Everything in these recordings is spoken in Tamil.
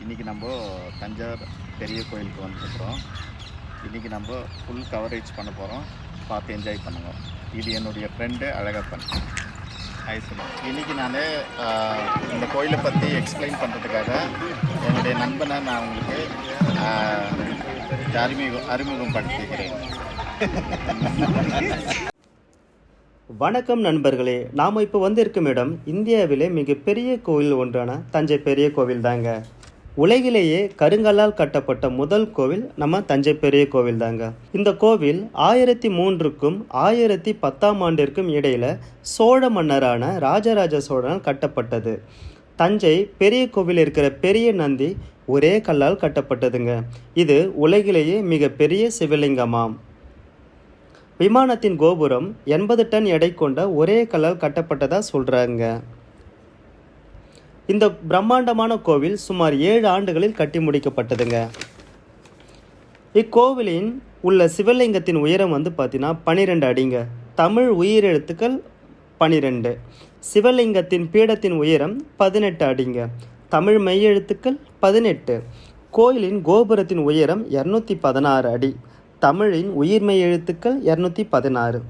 இன்றைக்கி நம்ம தஞ்சாவூர் பெரிய கோயிலுக்கு வந்துருக்குறோம். இன்றைக்கி நம்ம ஃபுல் கவரேஜ் பண்ண போகிறோம். பார்த்து என்ஜாய் பண்ணுவோம். இது என்னுடைய ஃப்ரெண்டு அழகப்பன். ஹாய் சொல்லுங்கள். இன்றைக்கி நான் இந்த கோயிலை பற்றி எக்ஸ்பிளைன் பண்ணுறதுக்காக என்னுடைய நண்பனை நான் உங்களுக்கு அறிமுகம் படுத்திக்கிறேன். வணக்கம் நண்பர்களே, நாம் இப்போ வந்திருக்கும் இடம் இந்தியாவிலே மிகப்பெரிய கோவில் ஒன்றான தஞ்சை பெரிய கோவில் தாங்க. உலகிலேயே கருங்கல்லால் கட்டப்பட்ட முதல் கோவில் நம்ம தஞ்சை பெரிய கோவில் தாங்க. இந்த கோவில் 1003க்கும் 1010 இடையில சோழ மன்னரான ராஜராஜ சோழனால் கட்டப்பட்டது. தஞ்சை பெரிய கோவில் இருக்கிற பெரிய நந்தி ஒரே கல்லால் கட்டப்பட்டதுங்க. இது உலகிலேயே மிகப்பெரிய சிவலிங்கமாம். விமானத்தின் கோபுரம் 80 டன் எடை கொண்ட ஒரே கல்லால் கட்டப்பட்டதாக சொல்கிறாங்க. இந்த பிரம்மாண்டமான கோவில் சுமார் 7 ஆண்டுகளில் கட்டி முடிக்கப்பட்டதுங்க. இக்கோவிலின் உள்ள சிவலிங்கத்தின் உயரம் பார்த்தீங்கன்னா 12 அடிங்க. தமிழ் உயிரெழுத்துக்கள் 12. சிவலிங்கத்தின் பீடத்தின் உயரம் 18 அடிங்க. தமிழ் மெய்யெழுத்துக்கள் 18. கோயிலின் கோபுரத்தின் உயரம் 216 அடி. தமிழின் உயிர்மெய் எழுத்துக்கள் 216.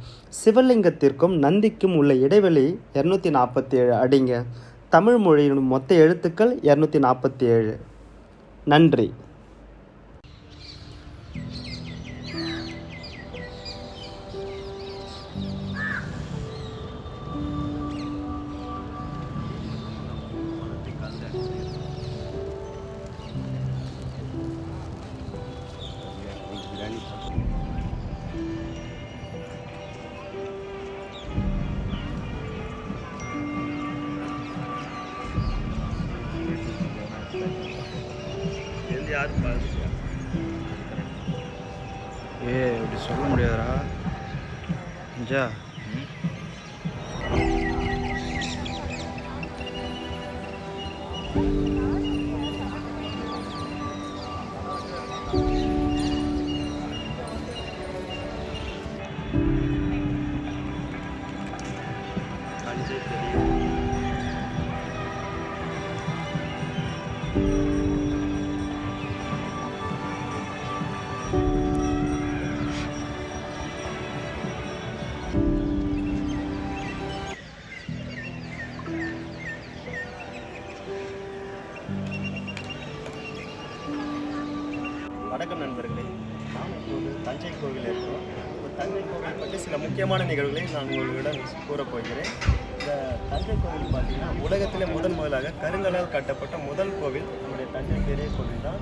சிவலிங்கத்திற்கும் நந்திக்கும் உள்ள இடைவெளி 247 அடிங்க. தமிழ் மொழியின் மொத்த எழுத்துக்கள் 247. நன்றி. இப்படி சொல்ல முடியாதா கொஞ்சா வணக்கம் நண்பர்களே, நாம் இப்போது தஞ்சை கோவில் இருக்கிறோம். தஞ்சை கோவில் பற்றி சில முக்கியமான நிகழ்வுகளை நான் உங்களிடம் கூறப்போகிறேன். இந்த தஞ்சை கோவில் பார்த்தீங்கன்னா உலகத்திலே முதலாக கருங்கல்லால் கட்டப்பட்ட முதல் கோவில் நம்முடைய தஞ்சை பெரிய கோவில் தான்.